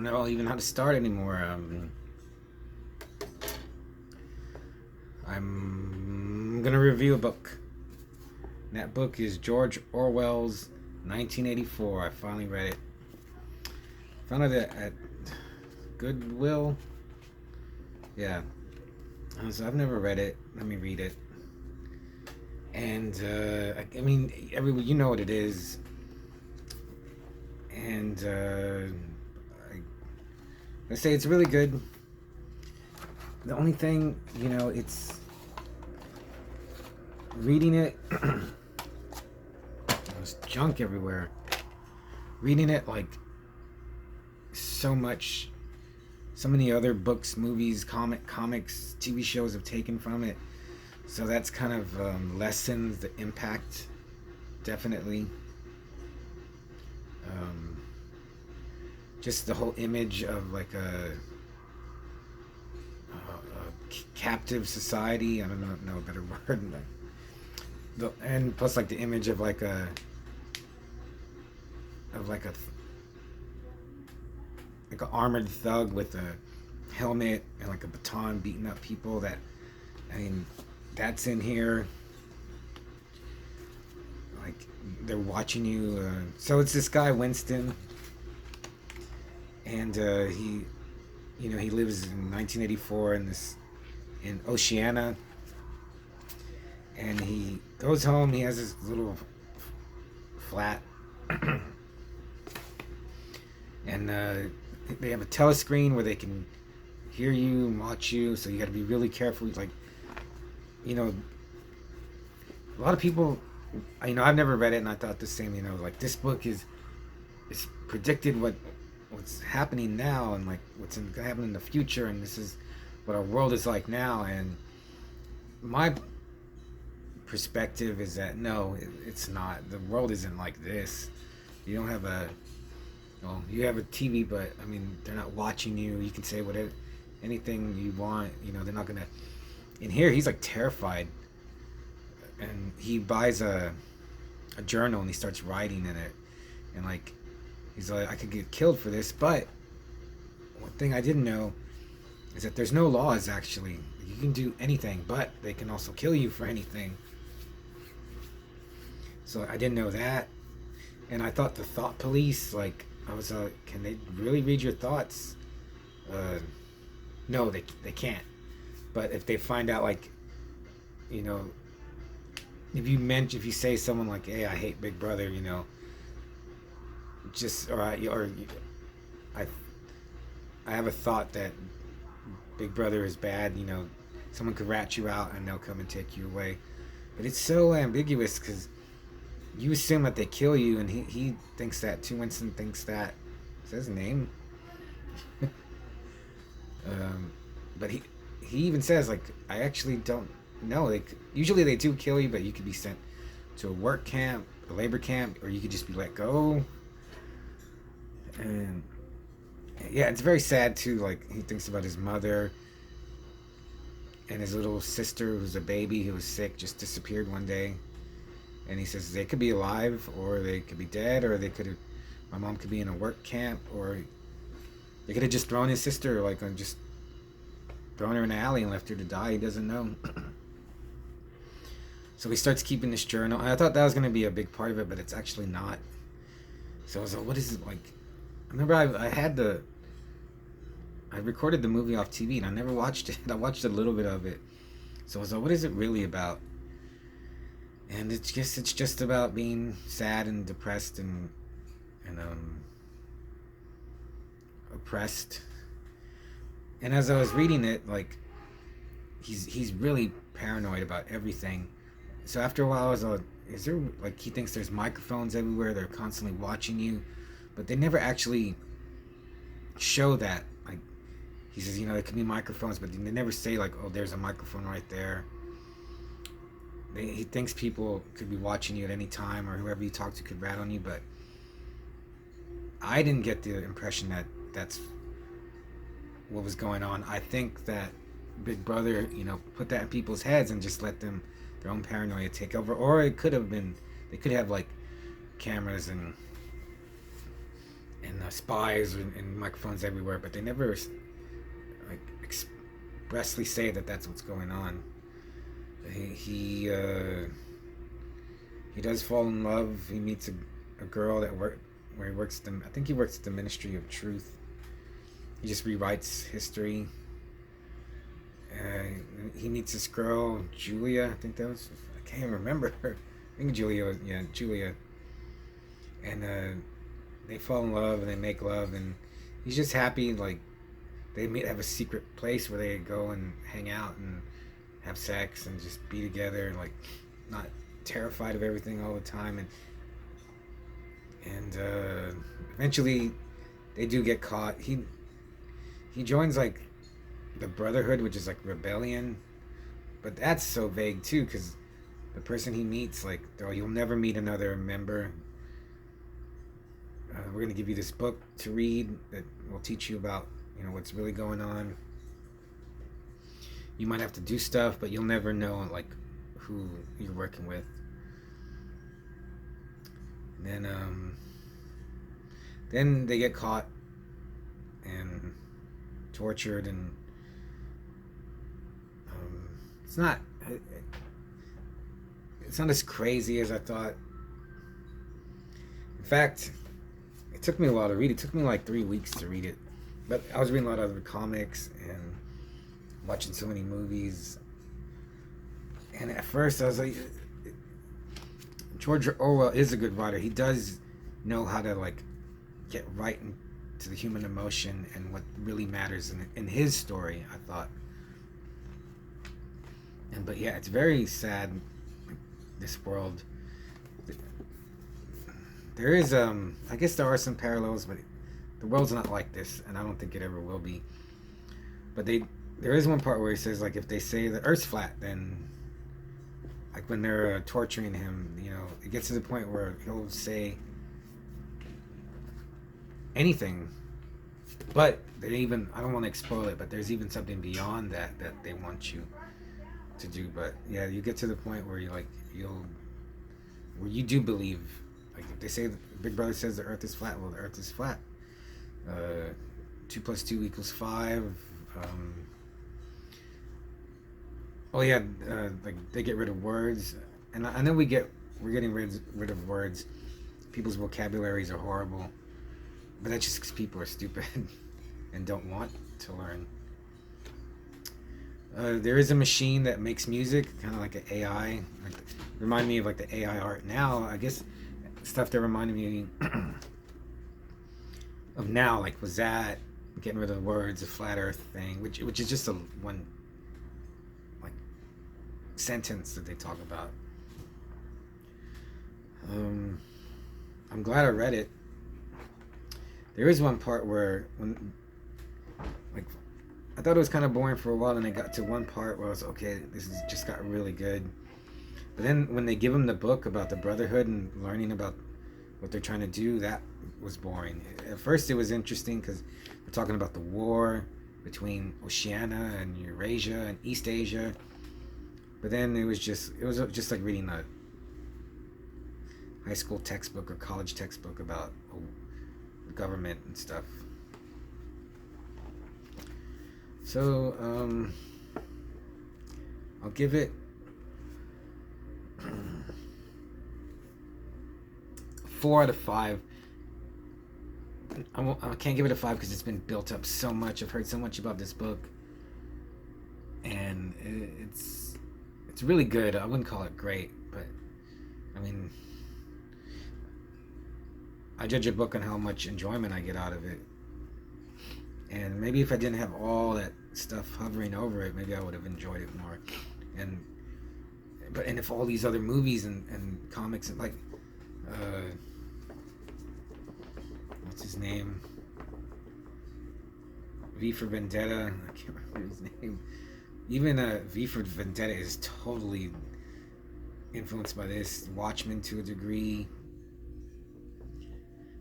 don't know even how to start anymore. I'm gonna review a book. And that book is George Orwell's 1984. I finally read it. Found it at Goodwill. Yeah. So I've never read it. Let me read it. And I mean, you know what it is. And I say it's really good. The only thing, it's reading it. There's junk everywhere. Reading it like so many other books, movies, comics, TV shows have taken from it. So that's kind of lessens the impact, definitely. Just the whole image of like a captive society. I don't know a better word. And plus like the image of like a like an armored thug with a helmet and like a baton beating up people. That's in here. Like they're watching you. So it's this guy Winston, and he lives in 1984 in Oceania, and he goes home. He has this little flat, and they have a telescreen where they can hear you and watch you. So you got to be really careful. Like, a lot of people, I've never read it, and I thought the same. Like this book is predicted what's happening now, and like what's going to happen in the future, and this is what our world is like now. And my perspective is that no, it's not. The world isn't like this. You don't have you have a TV, but I mean, they're not watching you. You can say whatever, anything you want. They're not gonna. In here, he's like terrified, and he buys a journal and he starts writing in it, and like he's like, I could get killed for this. But one thing I didn't know is that there's no laws actually. You can do anything, but they can also kill you for anything. So I didn't know that, and I thought the thought police, like I was can they really read your thoughts? No, they can't. But if they find out, like, if you say someone like, hey, I hate Big Brother, I have a thought that Big Brother is bad, someone could rat you out and they'll come and take you away. But it's so ambiguous because you assume that they kill you, and he thinks that too. Winston thinks that. Is that his name? But he even says, like, I actually don't know. Like, usually they do kill you, but you could be sent to a work camp, a labor camp, or you could just be let go. And yeah, it's very sad too. Like, he thinks about his mother and his little sister, who's a baby who was sick, just disappeared one day. And he says they could be alive, or they could be dead, or my mom could be in a work camp, or they could have just thrown his sister, like, just thrown her in the alley and left her to die. He doesn't know. So he starts keeping this journal. I thought that was going to be a big part of it, but it's actually not. So I was like, what is it like? I remember I recorded the movie off TV, and I never watched it. I watched a little bit of it. So I was like, what is it really about? And it's just about being sad and depressed and oppressed. And as I was reading it, like, he's really paranoid about everything. So after a while, I was like, is there, like, he thinks there's microphones everywhere. They're constantly watching you. But they never actually show that. Like, he says, there could be microphones, but they never say, like, oh, there's a microphone right there. He thinks people could be watching you at any time, or whoever you talk to could rat on you, but I didn't get the impression that that's what was going on. I think that Big Brother, put that in people's heads and just let their own paranoia take over. Or it could have been, they could have like cameras and spies and microphones everywhere, but they never like expressly say that that's what's going on. He does fall in love. He meets a girl where he works. I think he works at the Ministry of Truth. He just rewrites history. He meets this girl, Julia. I think that was. I can't even remember her. I think Julia. Yeah, Julia. And they fall in love and they make love, and he's just happy. Like they have a secret place where they go and hang out and have sex and just be together, like not terrified of everything all the time. And eventually they do get caught. He joins like the Brotherhood, which is like rebellion, but that's so vague too, because the person he meets, like, oh, you'll never meet another member. We're gonna give you this book to read that will teach you about, what's really going on. You might have to do stuff, but you'll never know like who you're working with. And then they get caught and tortured, and it's not as crazy as I thought. In fact, it took me a while to read it. It took me like 3 weeks to read it, but I was reading a lot of the comics and watching so many movies. And at first I was like, George Orwell is a good writer. He does know how to like get right into the human emotion and what really matters in his story, I thought. But yeah, it's very sad, this world. There is I guess there are some parallels, but the world's not like this, and I don't think it ever will be. But there is one part where he says, like, if they say the Earth's flat, then like when they're torturing him, it gets to the point where he'll say anything. But I don't want to spoil it, but there's even something beyond that they want you to do. But yeah, you get to the point where where you do believe, like if they say Big Brother says the Earth is flat, well, the Earth is flat. 2 + 2 = 5. Oh yeah, like they get rid of words, and I know we're getting rid of words. People's vocabularies are horrible, but that's just because people are stupid and don't want to learn. There is a machine that makes music, kind of like an AI. Remind me of like the AI art now. I guess stuff that reminded me of now, like was that getting rid of the words, the flat Earth thing, which is just one like sentence that they talk about. I'm glad I read it. There is one part where I thought it was kind of boring for a while, and I got to one part where I was okay, this has just got really good. But then when they give him the book about the Brotherhood and learning about what they're trying to do, that was boring. At first it was interesting because we're talking about the war between Oceania and Eurasia and East Asia. But then it was just like reading a high school textbook or college textbook about the government and stuff. So I'll give it 4 out of 5. I can't give it a 5 because it's been built up so much. I've heard so much about this book, and it's really good. I wouldn't call it great, but I mean, I judge a book on how much enjoyment I get out of it. And maybe if I didn't have all that stuff hovering over it, maybe I would have enjoyed it more. And if all these other movies and comics and like what's his name? V for Vendetta. I can't remember his name. Even V for Vendetta is totally influenced by this. Watchmen to a degree.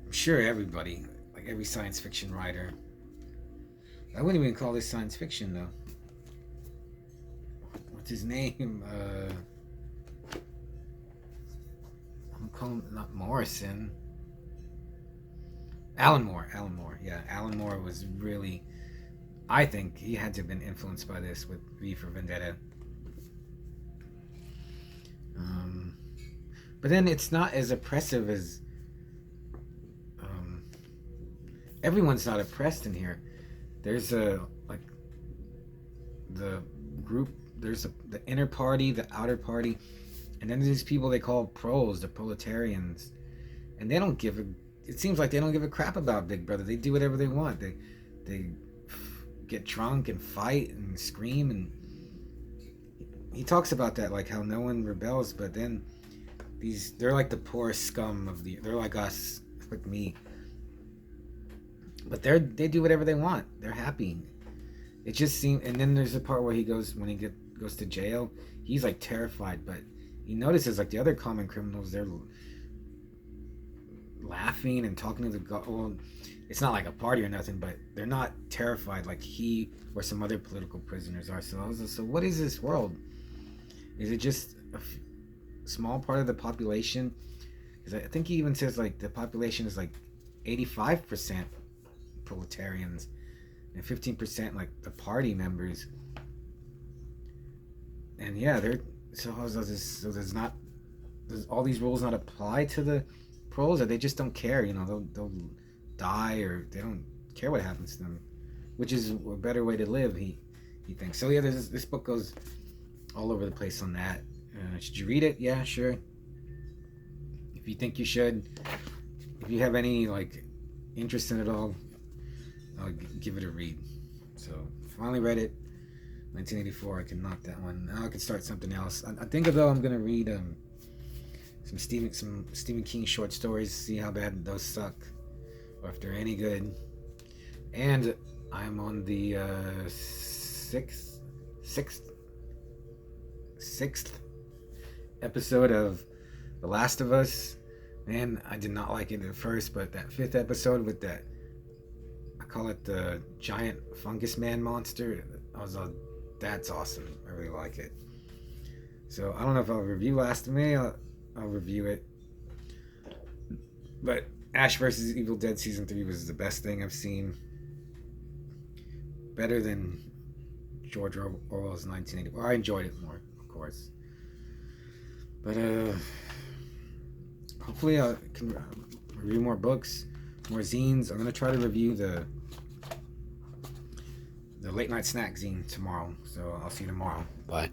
I'm sure everybody, like every science fiction writer. I wouldn't even call this science fiction though. What's his name? I'm calling not Morrison. Alan Moore. Yeah, Alan Moore was really. I think he had to have been influenced by this with V for Vendetta. Um, but then it's not as oppressive as. Um, Everyone's not oppressed in here. There's a like the group. There's the inner party, the outer party, and then there's these people they call pros, the proletarians, and they don't give a. It seems like they don't give a crap about Big Brother. They do whatever they want. They get drunk and fight and scream, and he talks about that, like how no one rebels, but then they're like the poorest scum of the. They're like us, like me, but they do whatever they want. They're happy. It just seems. And then there's a part where he goes when he goes to jail. He's like terrified, but he notices like the other common criminals. They're laughing and talking to the god. Well, it's not like a party or nothing, but they're not terrified like he or some other political prisoners are. So I was like, so what is this world? Is it just a small part of the population? Because I think he even says like the population is like 85% proletarians and 15% like the party members. And yeah, they're so there's not does all these rules not apply to the pros, or they just don't care? You know, they'll die, or they don't care what happens to them, which is a better way to live. He thinks so. Yeah, this book goes all over the place on that. Should you read it? Yeah, sure. If you think you should, if you have any like interest in it all, I'll give it a read. So finally read it, 1984. I can knock that one. Now I can start something else. I think though I'm gonna read some Stephen King short stories. See how bad those suck, or if they're any good. And I'm on the sixth episode of The Last of Us. Man, I did not like it at first, but that 5th episode with that, I call it the giant fungus man monster. I was like, that's awesome. I really like it. So I don't know if I'll review Last of Me. I'll review it. But Ash vs. Evil Dead Season 3 was the best thing I've seen. Better than George Orwell's 1984. I enjoyed it more, of course. But hopefully I can review more books, more zines. I'm going to try to review the Late Night Snack zine tomorrow. So I'll see you tomorrow. Bye.